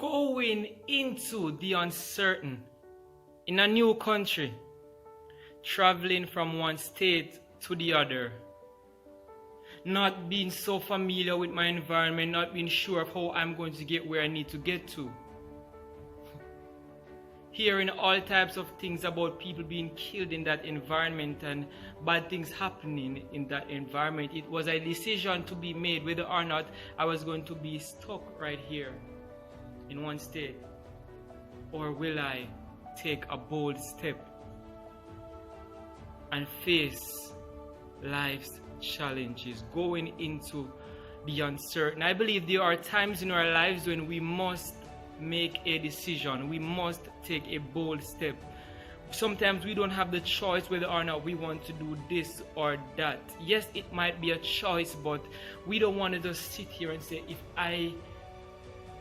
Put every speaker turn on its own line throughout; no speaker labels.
going into the uncertain in a new country, traveling from one state to the other, not being so familiar with my environment, not being sure of how I'm going to get where I need to get to. Hearing all types of things about people being killed in that environment and bad things happening in that environment. It was a decision to be made whether or not I was going to be stuck right here in one state, or will I take a bold step and face life's challenges, going into the uncertain. I believe there are times in our lives when we must make a decision. We must take a bold step. Sometimes we don't have the choice whether or not we want to do this or that. Yes, it might be a choice, but we don't want to just sit here and say, if I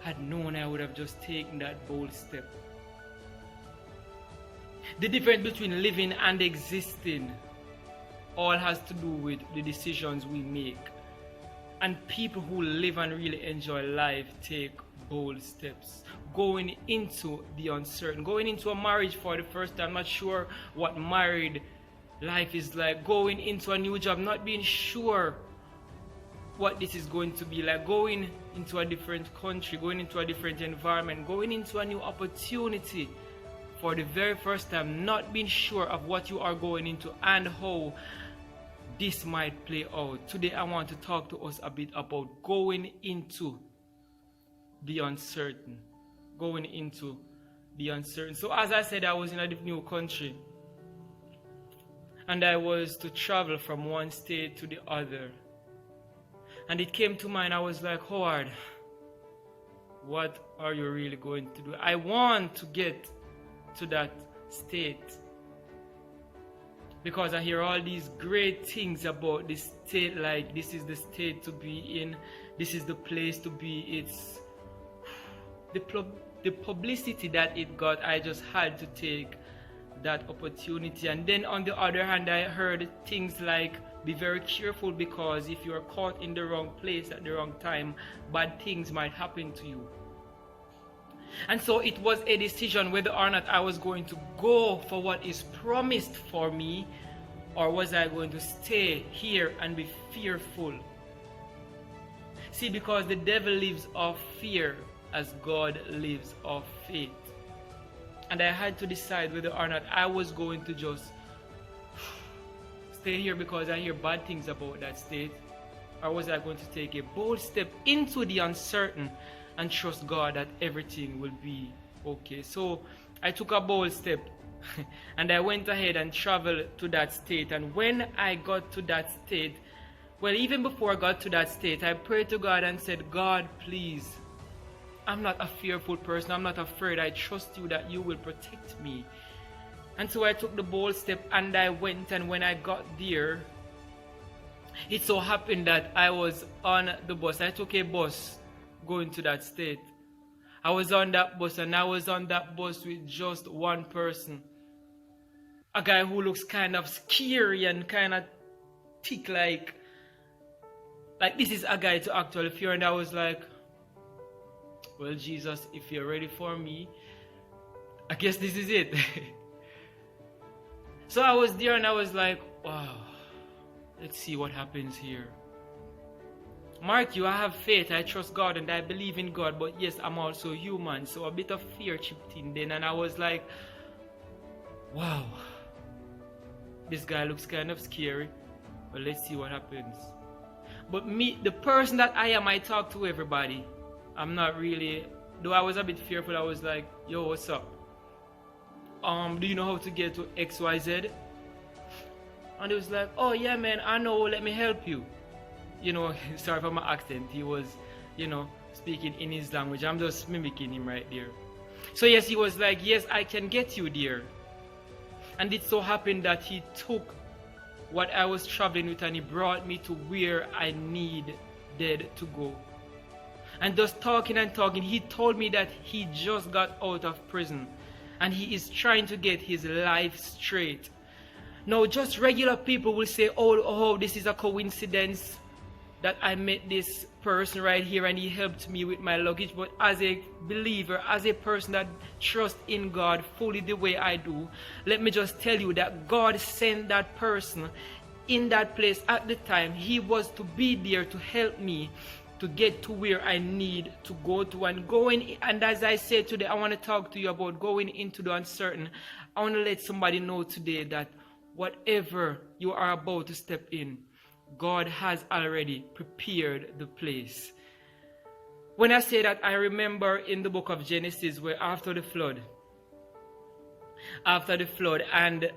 had known, I would have just taken that bold step. The difference between living and existing all has to do with the decisions we make. And people who live and really enjoy life take bold steps. Going into the uncertain, going into a marriage for the first time, not sure what married life is like, going into a new job, not being sure what this is going to be like, going into a different country, going into a different environment, going into a new opportunity for the very first time, not being sure of what you are going into and how this might play out. Today I want to talk to us a bit about going into the uncertain. Going into the uncertain. So as I said, I was in a new country and I was to travel from one state to the other. And it came to mind, I was like, Howard, what are you really going to do? I want to get to that state because I hear all these great things about this state, like this is the state to be in, this is the place to be. It's the publicity that it got. I just had to take that opportunity. And then on the other hand, I heard things like, be very careful, because if you are caught in the wrong place at the wrong time, bad things might happen to you. And so it was a decision whether or not I was going to go for what is promised for me, or was I going to stay here and be fearful. See, because the devil lives off fear as God lives off faith. And I had to decide whether or not I was going to just stay here because I hear bad things about that state, or was I going to take a bold step into the uncertain and trust God that everything will be okay. So I took a bold step and I went ahead and traveled to that state. And when I got to that state, well, even before I got to that state, I prayed to God and said, God, please, I'm not a fearful person. I'm not afraid. I trust you that you will protect me. And so I took the bold step and I went, and when I got there, it so happened that I was on the bus. I took a bus going to that state. I was on that bus, and I was on that bus with just one person. A guy who looks kind of scary and kind of thick, like this is a guy to actually fear. And I was like, well, Jesus, if you're ready for me, I guess this is it. So I was there and I was like, wow, let's see what happens here. Mark you, I have faith, I trust God and I believe in God, but yes, I'm also human. So a bit of fear chipped in then, and I was like, wow, this guy looks kind of scary, but let's see what happens. But me, the person that I am, I talk to everybody. I'm not really, though I was a bit fearful, I was like, yo, what's up? Do you know how to get to XYZ? And he was like, oh yeah man, I know, let me help you. You know, sorry for my accent, he was, you know, speaking in his language. I'm just mimicking him right there. So yes, he was like, yes, I can get you there. And it so happened that he took what I was traveling with and he brought me to where I needed to go. And just talking and talking, he told me that he just got out of prison and he is trying to get his life straight. Now, just regular people will say, oh, this is a coincidence. that I met this person right here and he helped me with my luggage. But as a believer, as a person that trusts in God fully the way I do, let me just tell you that God sent that person in that place at the time. He was to be there to help me to get to where I need to go to. And as I said today, I want to talk to you about going into the uncertain. I want to let somebody know today that whatever you are about to step in, God has already prepared the place. When I say that, I remember in the book of Genesis where after the flood, and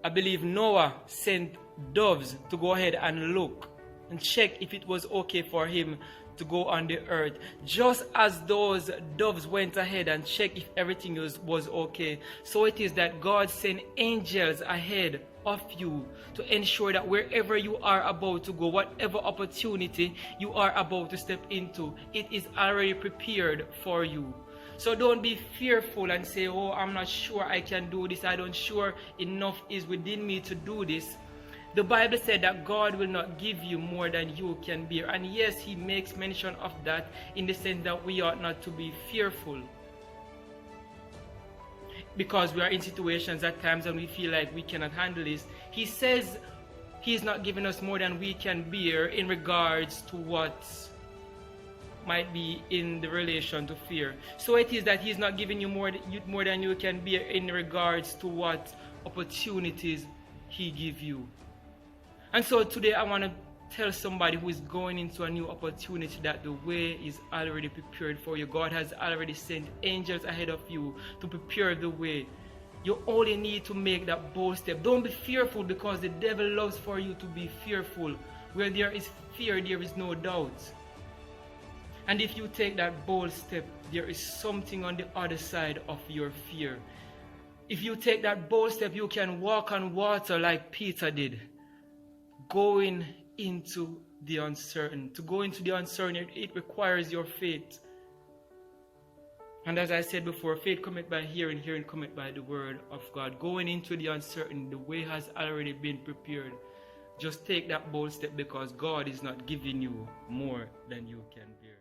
I believe Noah sent doves to go ahead and look and check if it was okay for him to go on the earth. Just as those doves went ahead and checked if everything was okay, so it is that God sent angels ahead of you to ensure that wherever you are about to go, whatever opportunity you are about to step into, it is already prepared for you. So don't be fearful and say, oh, I'm not sure I can do this. I don't sure enough is within me to do this. The Bible said that God will not give you more than you can bear. And yes, he makes mention of that in the sense that we ought not to be fearful, because we are in situations at times and we feel like we cannot handle this. He says he's not giving us more than we can bear in regards to what might be in the relation to fear. So it is that he's not giving you more than you can bear in regards to what opportunities he gives you. And so today I want to tell somebody who is going into a new opportunity that the way is already prepared for you. God has already sent angels ahead of you to prepare the way. You only need to make that bold step. Don't be fearful, because the devil loves for you to be fearful. Where there is fear, there is no doubt. And if you take that bold step, there is something on the other side of your fear. If you take that bold step, you can walk on water like Peter did. Going into the uncertain. To go into the uncertain, it requires your faith. And as I said before, faith cometh by hearing, hearing cometh by the word of God. Going into the uncertain, the way has already been prepared. Just take that bold step, because God is not giving you more than you can bear.